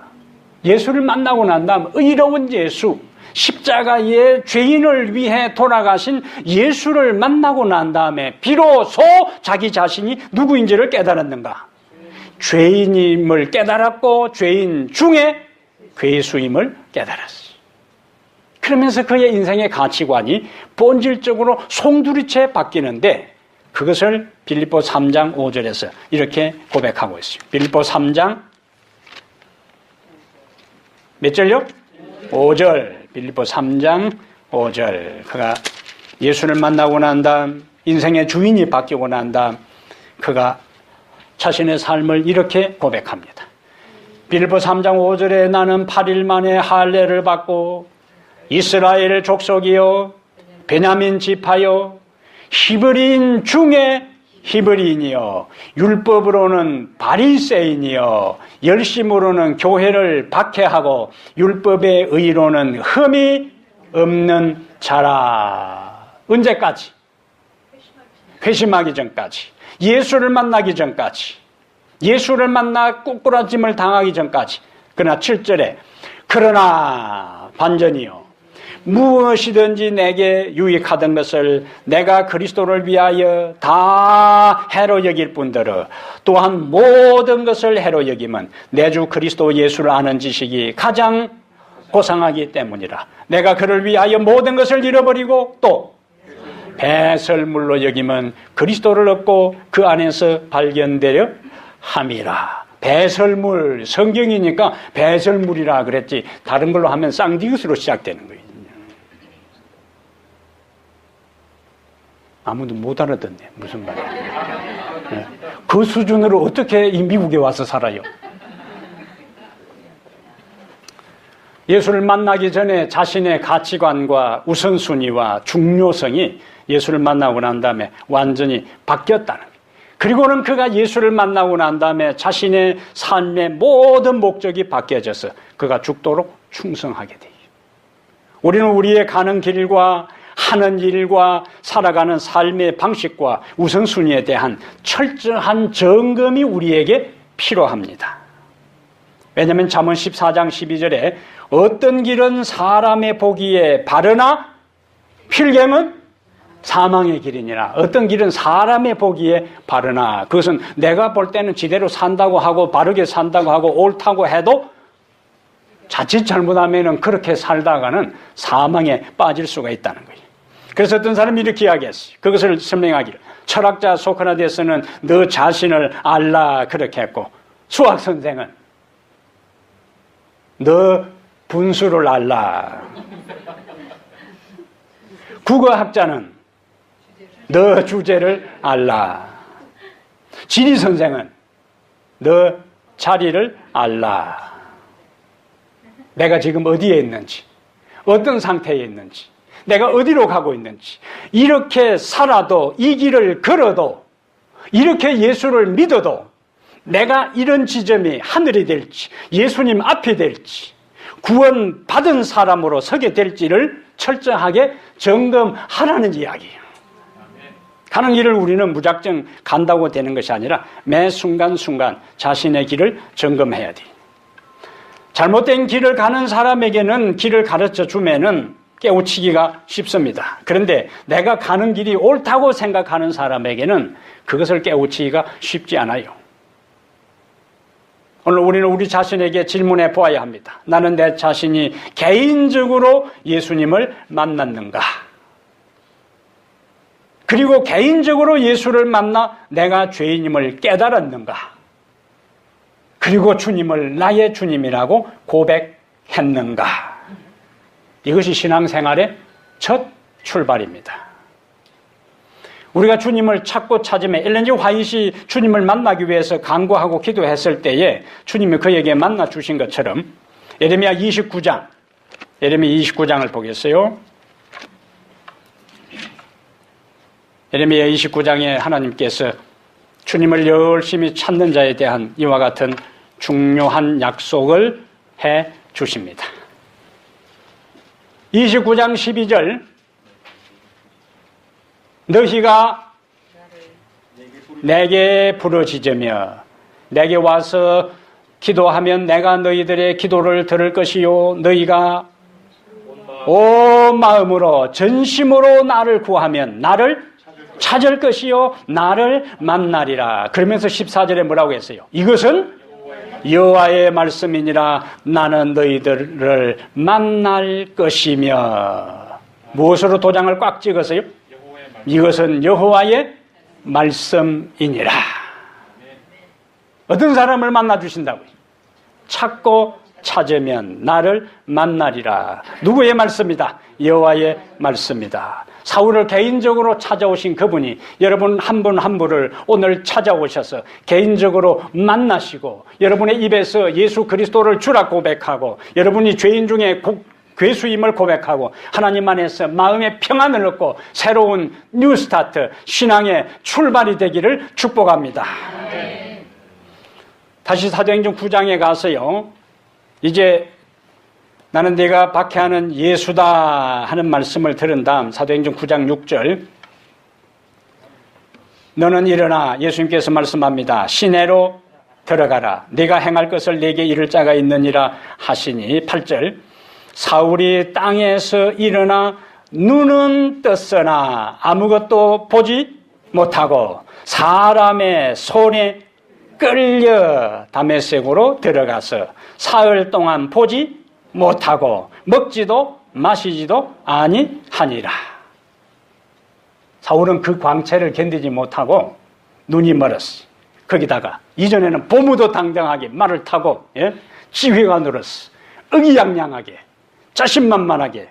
예수를 만나고 난 다음 의로운 예수, 십자가의 죄인을 위해 돌아가신 예수를 만나고 난 다음에 비로소 자기 자신이 누구인지를 깨달았는가? 죄인임을 깨달았고 죄인 중에 괴수임을 깨달았어요. 그러면서 그의 인생의 가치관이 본질적으로 송두리째 바뀌는데 그것을 빌립보 3장 5절에서 이렇게 고백하고 있습니다. 빌립보 3장 몇 절요? 5절. 빌립보 3장 5절. 그가 예수를 만나고 난 다음 인생의 주인이 바뀌고 난 다음 그가 자신의 삶을 이렇게 고백합니다. 빌립보 3장 5절에 나는 8일 만에 할례를 받고 이스라엘 족속이요 베냐민 지파요 히브리인 중에 히브리인이요 율법으로는 바리새인이요 열심으로는 교회를 박해하고 율법의 의로는 흠이 없는 자라. 언제까지? 회심하기 전까지. 예수를 만나기 전까지. 예수를 만나 꼬꾸라짐을 당하기 전까지. 그러나 7절에 그러나 반전이요 무엇이든지 내게 유익하던 것을 내가 그리스도를 위하여 다 해로 여길 뿐더러 또한 모든 것을 해로 여김은 내 주 그리스도 예수를 아는 지식이 가장 고상하기 때문이라. 내가 그를 위하여 모든 것을 잃어버리고 또 배설물로 여김은 그리스도를 얻고 그 안에서 발견되려 함이라. 배설물, 성경이니까 배설물이라 그랬지 다른 걸로 하면 쌍디귿으로 시작되는 거예요. 아무도 못 알아듣네. 무슨 말이야. 네. 그 수준으로 어떻게 이 미국에 와서 살아요? 예수를 만나기 전에 자신의 가치관과 우선순위와 중요성이 예수를 만나고 난 다음에 완전히 바뀌었다는 거예요. 그리고는 그가 예수를 만나고 난 다음에 자신의 삶의 모든 목적이 바뀌어져서 그가 죽도록 충성하게 돼요. 우리는 우리의 가는 길과 하는 일과 살아가는 삶의 방식과 우선순위에 대한 철저한 점검이 우리에게 필요합니다. 왜냐하면 잠언 14장 12절에 어떤 길은 사람의 보기에 바르나 필경은 사망의 길이니라. 어떤 길은 사람의 보기에 바르나, 그것은 내가 볼 때는 지대로 산다고 하고 바르게 산다고 하고 옳다고 해도 자칫 잘못하면 그렇게 살다가는 사망에 빠질 수가 있다는 거예요. 그래서 어떤 사람이 이렇게 이야기했어요. 그것을 설명하기를, 철학자 소크라테스는 너 자신을 알라 그렇게 했고, 수학 선생은 너 분수를 알라, 국어학자는 너 주제를 알라, 지리 선생은 너 자리를 알라. 내가 지금 어디에 있는지, 어떤 상태에 있는지, 내가 어디로 가고 있는지, 이렇게 살아도, 이 길을 걸어도, 이렇게 예수를 믿어도 내가 이런 지점이 하늘이 될지, 예수님 앞이 될지, 구원받은 사람으로 서게 될지를 철저하게 점검하라는 이야기예요. 가는 길을 우리는 무작정 간다고 되는 것이 아니라 매 순간순간 자신의 길을 점검해야 돼요. 잘못된 길을 가는 사람에게는 길을 가르쳐 주면은 깨우치기가 쉽습니다. 그런데 내가 가는 길이 옳다고 생각하는 사람에게는 그것을 깨우치기가 쉽지 않아요. 오늘 우리는 우리 자신에게 질문해 보아야 합니다. 나는 내 자신이 개인적으로 예수님을 만났는가? 그리고 개인적으로 예수를 만나 내가 죄인임을 깨달았는가? 그리고 주님을 나의 주님이라고 고백했는가? 이것이 신앙생활의 첫 출발입니다. 우리가 주님을 찾고 찾으며 엘렌 G 화이트이 주님을 만나기 위해서 간구하고 기도했을 때에 주님이 그에게 만나 주신 것처럼 예레미야 29장을 보겠어요. 예레미야 29장에 하나님께서 주님을 열심히 찾는 자에 대한 이와 같은 중요한 약속을 해 주십니다. 29장 12절, 너희가 내게 부르짖으며 내게 와서 기도하면 내가 너희들의 기도를 들을 것이요, 너희가 온 마음으로 전심으로 나를 구하면 나를 찾을 것이요 나를 만나리라. 그러면서 14절에 뭐라고 했어요? 이것은 여호와의 말씀이니라. 나는 너희들을 만날 것이며. 무엇으로 도장을 꽉 찍었어요? 이것은 여호와의 말씀이니라. 어떤 사람을 만나 주신다고요? 찾고 찾으면 나를 만나리라. 누구의 말씀이다? 여호와의 말씀이다. 사울을 개인적으로 찾아오신 그분이 여러분 한 분 한 분을 오늘 찾아오셔서 개인적으로 만나시고 여러분의 입에서 예수 그리스도를 주라 고백하고 여러분이 죄인 중에 괴수임을 고백하고 하나님 안에서 마음의 평안을 얻고 새로운 뉴스타트, 신앙의 출발이 되기를 축복합니다. 다시 사도행전 9장에 가서요, 이제 나는 네가 박해하는 예수다 하는 말씀을 들은 다음 사도행전 9장 6절, 너는 일어나, 예수님께서 말씀합니다. 시내로 들어가라. 네가 행할 것을 네게 이를 자가 있느니라 하시니 8절, 사울이 땅에서 일어나 눈은 떴으나 아무것도 보지 못하고 사람의 손에 끌려 다메섹으로 들어가서 사흘 동안 보지 못하고 먹지도 마시지도 아니하니라. 사울은 그 광채를 견디지 못하고 눈이 멀었어. 거기다가 이전에는 보무도당당하게 말을 타고 지휘가 늘었어. 의기양양하게 자신만만하게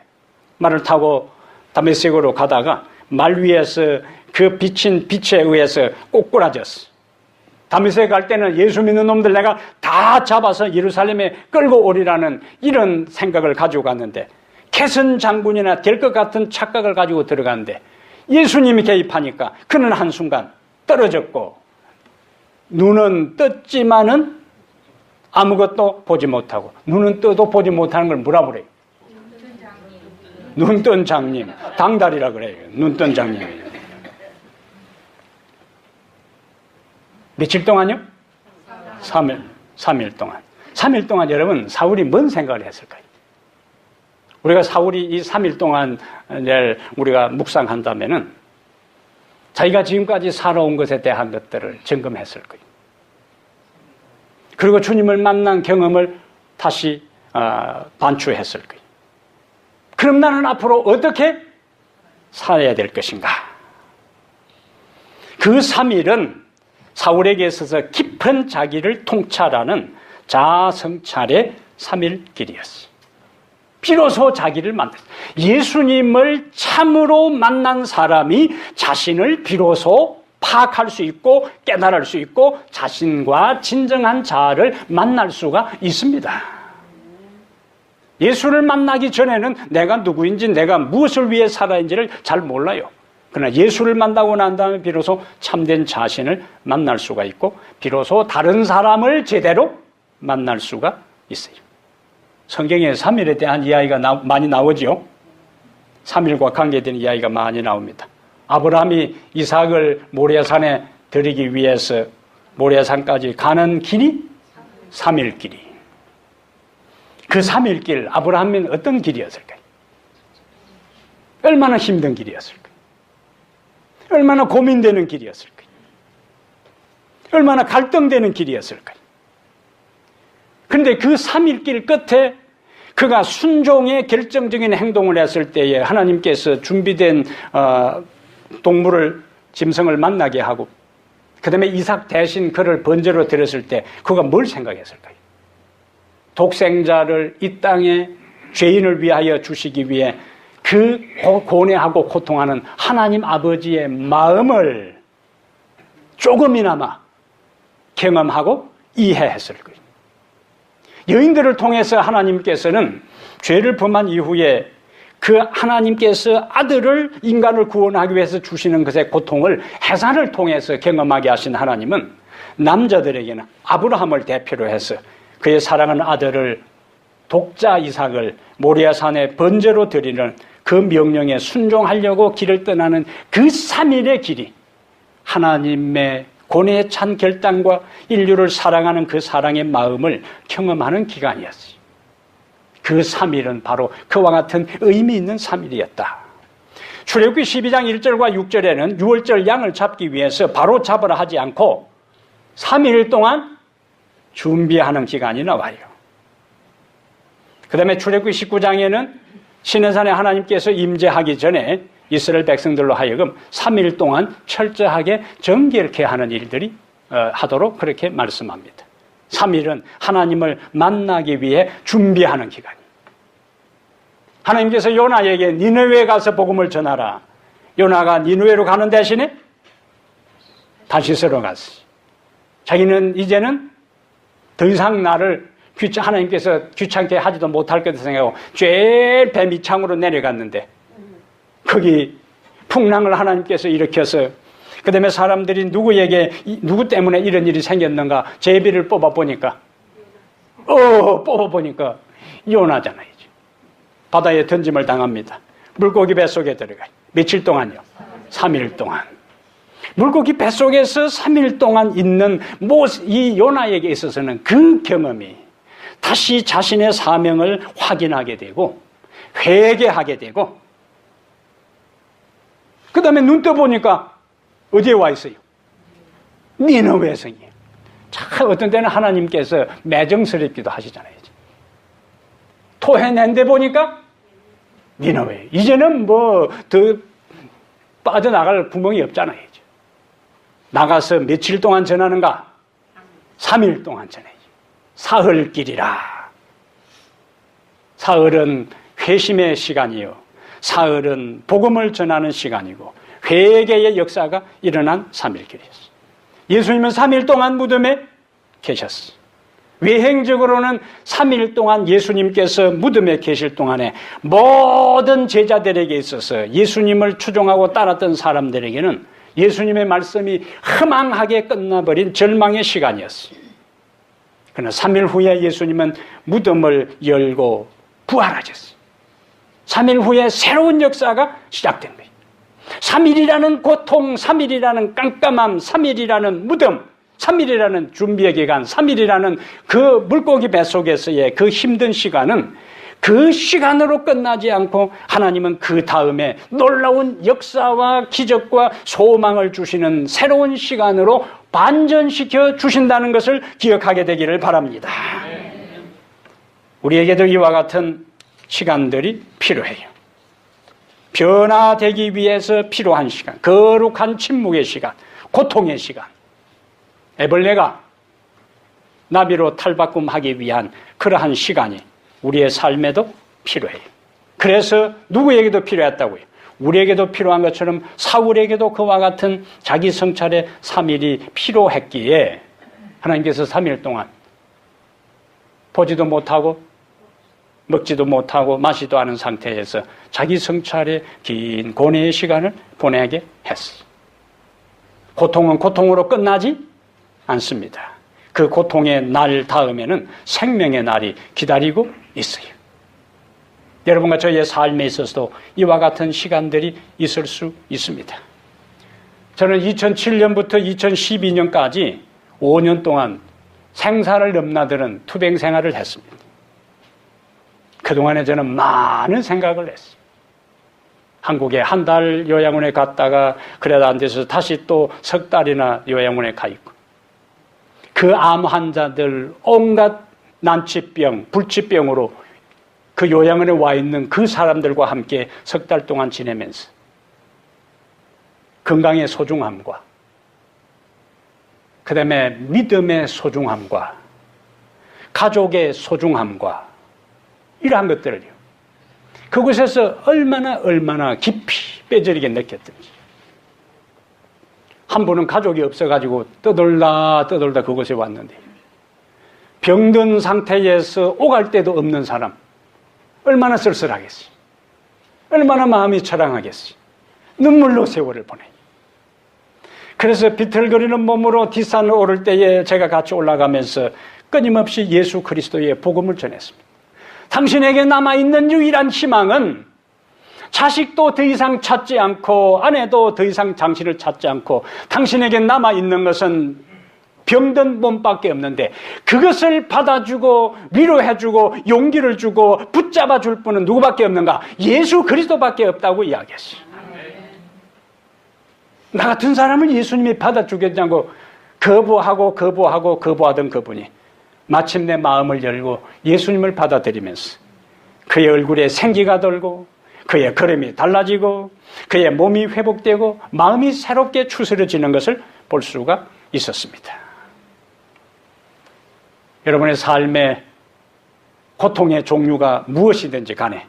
말을 타고 다메섹으로 가다가 말 위에서 그 비친 빛에 의해서 꼬꾸라졌어. 다메섹에 갈 때는 예수 믿는 놈들 내가 다 잡아서 예루살렘에 끌고 오리라는 이런 생각을 가지고 갔는데, 캐슨 장군이나 될 것 같은 착각을 가지고 들어갔는데 예수님이 개입하니까 그는 한순간 떨어졌고 눈은 떴지만은 아무것도 보지 못하고 눈은 떠도 보지 못하는 걸 뭐라 그래요? 눈뜬 장님. 당달이라 그래요. 눈뜬 장님. 며칠 동안요? 3일 동안. 3일 동안 여러분 사울이 뭔 생각을 했을까요? 우리가 사울이 이 3일 동안 우리가 묵상한다면은 자기가 지금까지 살아온 것에 대한 것들을 점검했을 거예요. 그리고 주님을 만난 경험을 다시 반추했을 거예요. 그럼 나는 앞으로 어떻게 살아야 될 것인가? 그 3일은 사울에게 있어서 깊은 자기를 통찰하는 자아성찰의 3일 길이었어요. 비로소 자기를 만났어요. 예수님을 참으로 만난 사람이 자신을 비로소 파악할 수 있고 깨달을 수 있고 자신과 진정한 자아를 만날 수가 있습니다. 예수를 만나기 전에는 내가 누구인지 내가 무엇을 위해 살아있는지를 잘 몰라요. 그러나 예수를 만나고 난 다음에 비로소 참된 자신을 만날 수가 있고 비로소 다른 사람을 제대로 만날 수가 있어요. 성경에 3일에 대한 이야기가 많이 나오죠. 3일과 관계된 이야기가 많이 나옵니다. 아브라함이 이삭을 모리아산에 드리기 위해서 모리아산까지 가는 길이 3일 길이. 그 3일 길, 아브라함은 어떤 길이었을까요? 얼마나 힘든 길이었을까요? 얼마나 고민되는 길이었을까요? 얼마나 갈등되는 길이었을까요? 그런데 그 3일 길 끝에 그가 순종의 결정적인 행동을 했을 때에 하나님께서 준비된 동물을 짐승을 만나게 하고 그 다음에 이삭 대신 그를 번제로 드렸을 때 그가 뭘 생각했을까요? 독생자를 이 땅에 죄인을 위하여 주시기 위해 그 고뇌하고 고통하는 하나님 아버지의 마음을 조금이나마 경험하고 이해했을 거예요. 여인들을 통해서 하나님께서는 죄를 범한 이후에 그 하나님께서 아들을 인간을 구원하기 위해서 주시는 것의 고통을 해산을 통해서 경험하게 하신 하나님은 남자들에게는 아브라함을 대표로 해서 그의 사랑하는 아들을 독자 이삭을 모리아산에 번제로 드리는 그 명령에 순종하려고 길을 떠나는 그 3일의 길이 하나님의 고뇌에 찬 결단과 인류를 사랑하는 그 사랑의 마음을 경험하는 기간이었어요. 그 3일은 바로 그와 같은 의미 있는 3일이었다. 출애굽기 12장 1절과 6절에는 유월절 양을 잡기 위해서 바로 잡으라 하지 않고 3일 동안 준비하는 기간이 나와요. 그 다음에 출애굽기 19장에는 시내산에 하나님께서 임재하기 전에 이스라엘 백성들로 하여금 3일 동안 철저하게 정결케 하는 일들이 하도록 그렇게 말씀합니다. 3일은 하나님을 만나기 위해 준비하는 기간이에요. 하나님께서 요나에게 니느웨에 가서 복음을 전하라. 요나가 니느웨로 가는 대신에 다시스로 갔어요. 자기는 이제는 더 이상 나를 하나님께서 귀찮게 하지도 못할 것을 생각하고 제일 배 밑창으로 내려갔는데 거기 풍랑을 하나님께서 일으켜서 그 다음에 사람들이 누구 때문에 이런 일이 생겼는가 제비를 뽑아보니까 요나잖아요. 바다에 던짐을 당합니다. 물고기 뱃속에 들어가요. 며칠 동안요? 3일 동안. 물고기 뱃속에서 3일 동안 있는 이 요나에게 있어서는 그 경험이 다시 자신의 사명을 확인하게 되고 회개하게 되고 그 다음에 눈 떠보니까 어디에 와 있어요? 니느웨 성이에요. 참 어떤 때는 하나님께서 매정스럽기도 하시잖아요. 토해낸 데 보니까 니느웨. 이제는 뭐 더 빠져나갈 구멍이 없잖아요. 나가서 며칠 동안 전하는가? 3일 동안 전해요. 사흘길이라. 사흘은 회심의 시간이요. 사흘은 복음을 전하는 시간이고 회개의 역사가 일어난 3일길이었어요. 예수님은 3일 동안 무덤에 계셨어요. 외행적으로는 3일 동안 예수님께서 무덤에 계실 동안에 모든 제자들에게 있어서 예수님을 추종하고 따랐던 사람들에게는 예수님의 말씀이 허망하게 끝나버린 절망의 시간이었어요. 그러나 3일 후에 예수님은 무덤을 열고 부활하셨어요. 3일 후에 새로운 역사가 시작된 거예요. 3일이라는 고통, 3일이라는 깜깜함, 3일이라는 무덤, 3일이라는 준비의 기간, 3일이라는 그 물고기 뱃속에서의 그 힘든 시간은 그 시간으로 끝나지 않고 하나님은 그 다음에 놀라운 역사와 기적과 소망을 주시는 새로운 시간으로 반전시켜 주신다는 것을 기억하게 되기를 바랍니다. 우리에게도 이와 같은 시간들이 필요해요. 변화되기 위해서 필요한 시간, 거룩한 침묵의 시간, 고통의 시간. 애벌레가 나비로 탈바꿈하기 위한 그러한 시간이 우리의 삶에도 필요해요. 그래서 누구에게도 필요했다고요. 우리에게도 필요한 것처럼 사울에게도 그와 같은 자기 성찰의 3일이 필요했기에 하나님께서 3일 동안 보지도 못하고 먹지도 못하고 마시도 않은 상태에서 자기 성찰의 긴 고뇌의 시간을 보내게 했어요. 고통은 고통으로 끝나지 않습니다. 그 고통의 날 다음에는 생명의 날이 기다리고 있어요. 여러분과 저희의 삶에 있어서도 이와 같은 시간들이 있을 수 있습니다. 저는 2007년부터 2012년까지 5년 동안 생사를 넘나드는 투병 생활을 했습니다. 그동안에 저는 많은 생각을 했어요. 한국에 한 달 요양원에 갔다가 그래도 안 돼서 다시 또 석 달이나 요양원에 가 있고, 그 암 환자들 온갖 난치병, 불치병으로 그 요양원에 와 있는 그 사람들과 함께 석 달 동안 지내면서 건강의 소중함과 그 다음에 믿음의 소중함과 가족의 소중함과 이러한 것들을요, 그곳에서 얼마나 깊이 빼저리게 느꼈든지. 한 분은 가족이 없어가지고 떠돌다 그곳에 왔는데, 병든 상태에서 오갈 데도 없는 사람, 얼마나 쓸쓸하겠어요. 얼마나 마음이 처량하겠어요. 눈물로 세월을 보내요. 그래서 비틀거리는 몸으로 뒷산을 오를 때에 제가 같이 올라가면서 끊임없이 예수 그리스도의 복음을 전했습니다. 당신에게 남아있는 유일한 희망은 자식도 더 이상 찾지 않고 아내도 더 이상 당신을 찾지 않고 당신에게 남아있는 것은 병든 몸밖에 없는데, 그것을 받아주고 위로해주고 용기를 주고 붙잡아줄 분은 누구밖에 없는가? 예수 그리스도밖에 없다고 이야기했어요. 나 같은 사람을 예수님이 받아주겠냐고 거부하던 그분이 마침내 마음을 열고 예수님을 받아들이면서 그의 얼굴에 생기가 돌고 그의 걸음이 달라지고 그의 몸이 회복되고 마음이 새롭게 추스려지는 것을 볼 수가 있었습니다. 여러분의 삶의 고통의 종류가 무엇이든지 간에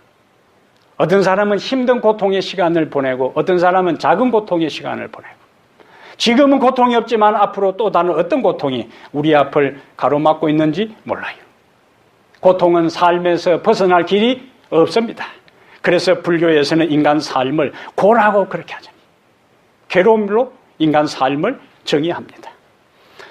어떤 사람은 힘든 고통의 시간을 보내고 어떤 사람은 작은 고통의 시간을 보내고, 지금은 고통이 없지만 앞으로 또 다른 어떤 고통이 우리 앞을 가로막고 있는지 몰라요. 고통은 삶에서 벗어날 길이 없습니다. 그래서 불교에서는 인간 삶을 고라고 그렇게 하잖아요. 괴로움으로 인간 삶을 정의합니다.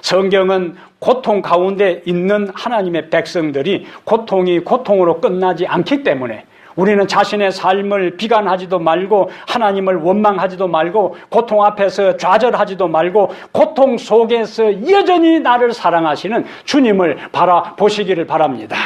성경은 고통 가운데 있는 하나님의 백성들이 고통이 고통으로 끝나지 않기 때문에 우리는 자신의 삶을 비관하지도 말고 하나님을 원망하지도 말고 고통 앞에서 좌절하지도 말고 고통 속에서 여전히 나를 사랑하시는 주님을 바라보시기를 바랍니다.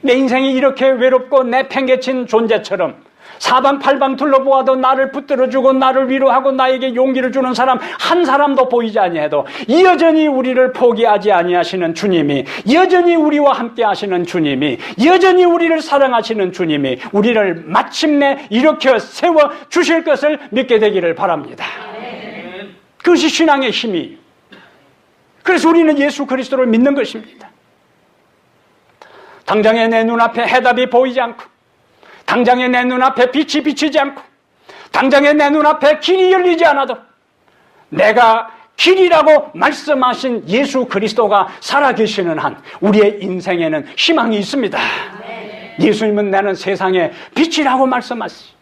내 인생이 이렇게 외롭고 내팽개친 존재처럼 사방팔방 둘러보아도 나를 붙들어주고 나를 위로하고 나에게 용기를 주는 사람 한 사람도 보이지 아니해도 여전히 우리를 포기하지 아니하시는 주님이, 여전히 우리와 함께 하시는 주님이, 여전히 우리를 사랑하시는 주님이 우리를 마침내 일으켜 세워 주실 것을 믿게 되기를 바랍니다. 그것이 신앙의 힘이에요. 그래서 우리는 예수 그리스도를 믿는 것입니다. 당장에 내 눈앞에 해답이 보이지 않고, 당장에 내 눈앞에 빛이 비치지 않고, 당장에 내 눈앞에 길이 열리지 않아도 내가 길이라고 말씀하신 예수 그리스도가 살아계시는 한 우리의 인생에는 희망이 있습니다. 예수님은 나는 세상의 빛이라고 말씀하시.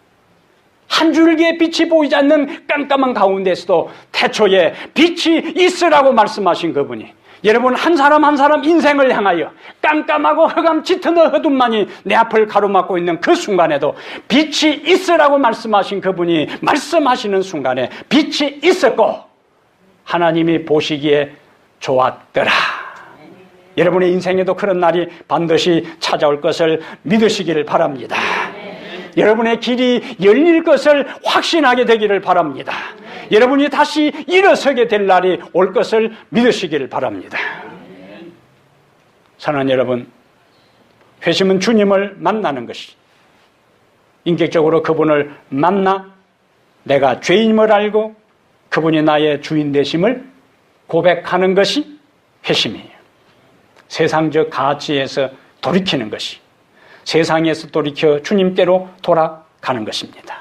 한 줄기의 빛이 보이지 않는 깜깜한 가운데서도 태초에 빛이 있으라고 말씀하신 그분이, 여러분 한 사람 한 사람 인생을 향하여 깜깜하고 흑암 짙은 어둠만이 내 앞을 가로막고 있는 그 순간에도 빛이 있으라고 말씀하신 그분이 말씀하시는 순간에 빛이 있었고 하나님이 보시기에 좋았더라. 여러분의 인생에도 그런 날이 반드시 찾아올 것을 믿으시기를 바랍니다. 여러분의 길이 열릴 것을 확신하게 되기를 바랍니다. 여러분이 다시 일어서게 될 날이 올 것을 믿으시기를 바랍니다. 사랑하는 여러분, 회심은 주님을 만나는 것이, 인격적으로 그분을 만나 내가 죄인임을 알고 그분이 나의 주인 되심을 고백하는 것이 회심이에요. 세상적 가치에서 돌이키는 것이, 세상에서 돌이켜 주님께로 돌아가는 것입니다.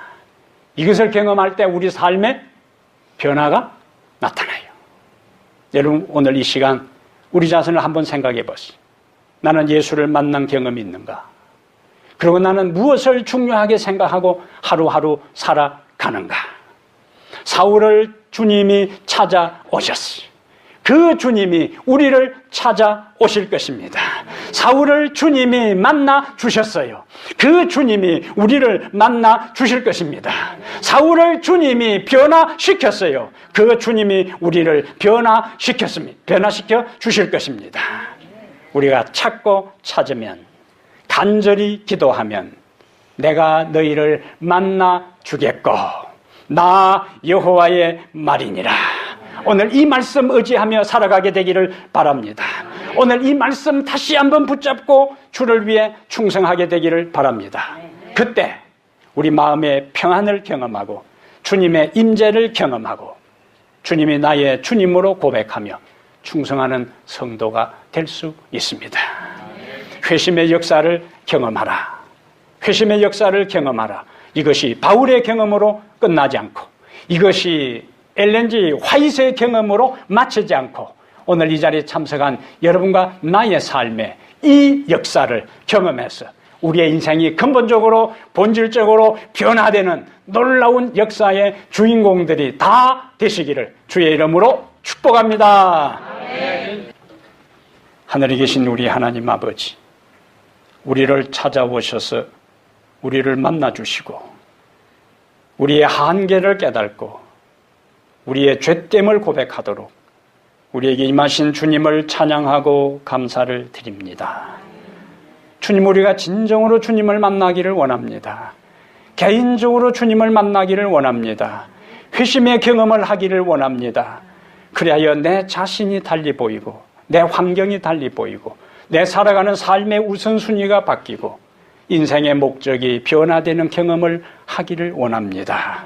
이것을 경험할 때 우리 삶에 변화가 나타나요. 여러분, 오늘 이 시간 우리 자신을 한번 생각해 보세요. 나는 예수를 만난 경험이 있는가? 그리고 나는 무엇을 중요하게 생각하고 하루하루 살아가는가? 사울을 주님이 찾아오셨어요. 그 주님이 우리를 찾아오실 것입니다. 사울을 주님이 만나 주셨어요. 그 주님이 우리를 만나 주실 것입니다. 사울을 주님이 변화시켰어요. 그 주님이 우리를 변화시켜 주실 것입니다. 우리가 찾고 찾으면, 간절히 기도하면 내가 너희를 만나 주겠고 나 여호와의 말이니라. 오늘 이 말씀 의지하며 살아가게 되기를 바랍니다. 오늘 이 말씀 다시 한번 붙잡고 주를 위해 충성하게 되기를 바랍니다. 그때 우리 마음의 평안을 경험하고 주님의 임재를 경험하고 주님이 나의 주님으로 고백하며 충성하는 성도가 될 수 있습니다. 회심의 역사를 경험하라. 회심의 역사를 경험하라. 이것이 바울의 경험으로 끝나지 않고, 이것이 엘렌 G 화이트의 경험으로 마치지 않고, 오늘 이 자리에 참석한 여러분과 나의 삶에 이 역사를 경험해서 우리의 인생이 근본적으로 본질적으로 변화되는 놀라운 역사의 주인공들이 다 되시기를 주의 이름으로 축복합니다. 아멘. 하늘에 계신 우리 하나님 아버지, 우리를 찾아오셔서 우리를 만나주시고 우리의 한계를 깨닫고 우리의 죄됨을 고백하도록 우리에게 임하신 주님을 찬양하고 감사를 드립니다. 주님, 우리가 진정으로 주님을 만나기를 원합니다. 개인적으로 주님을 만나기를 원합니다. 회심의 경험을 하기를 원합니다. 그리하여 내 자신이 달리 보이고 내 환경이 달리 보이고 내 살아가는 삶의 우선순위가 바뀌고 인생의 목적이 변화되는 경험을 하기를 원합니다.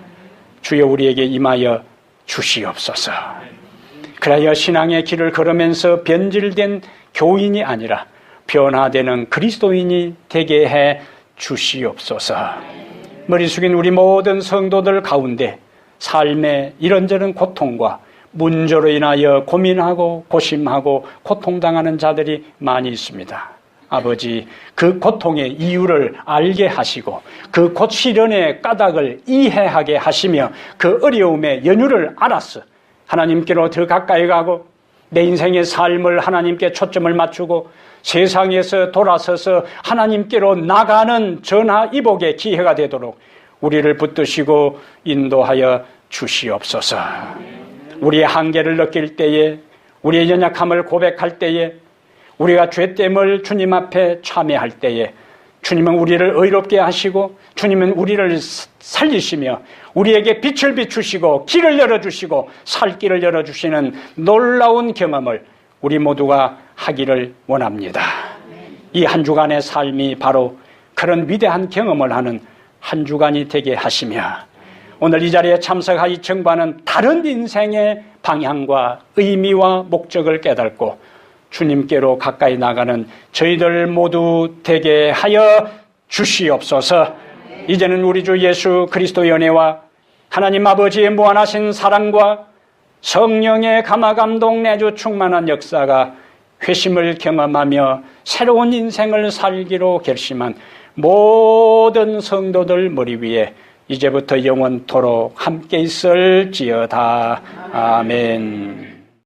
주여, 우리에게 임하여 주시옵소서. 그리하여 신앙의 길을 걸으면서 변질된 교인이 아니라 변화되는 그리스도인이 되게 해 주시옵소서. 머리 숙인 우리 모든 성도들 가운데 삶의 이런저런 고통과 문제로 인하여 고민하고 고심하고 고통당하는 자들이 많이 있습니다. 아버지, 그 고통의 이유를 알게 하시고 그 시련의 까닭을 이해하게 하시며 그 어려움의 연유를 알아서 하나님께로 더 가까이 가고 내 인생의 삶을 하나님께 초점을 맞추고 세상에서 돌아서서 하나님께로 나가는 전화위복의 기회가 되도록 우리를 붙드시고 인도하여 주시옵소서. 우리의 한계를 느낄 때에, 우리의 연약함을 고백할 때에, 우리가 죄됨을 주님 앞에 참회할 때에 주님은 우리를 의롭게 하시고 주님은 우리를 살리시며 우리에게 빛을 비추시고 길을 열어주시고 살 길을 열어주시는 놀라운 경험을 우리 모두가 하기를 원합니다. 이 한 주간의 삶이 바로 그런 위대한 경험을 하는 한 주간이 되게 하시며 오늘 이 자리에 참석하여 청구하는 다른 인생의 방향과 의미와 목적을 깨닫고 주님께로 가까이 나가는 저희들 모두 되게 하여 주시옵소서. 이제는 우리 주 예수 그리스도의 은혜와 하나님 아버지의 무한하신 사랑과 성령의 감화감동 내주 충만한 역사가 회심을 경험하며 새로운 인생을 살기로 결심한 모든 성도들 머리 위에 이제부터 영원토록 함께 있을지어다. 아멘.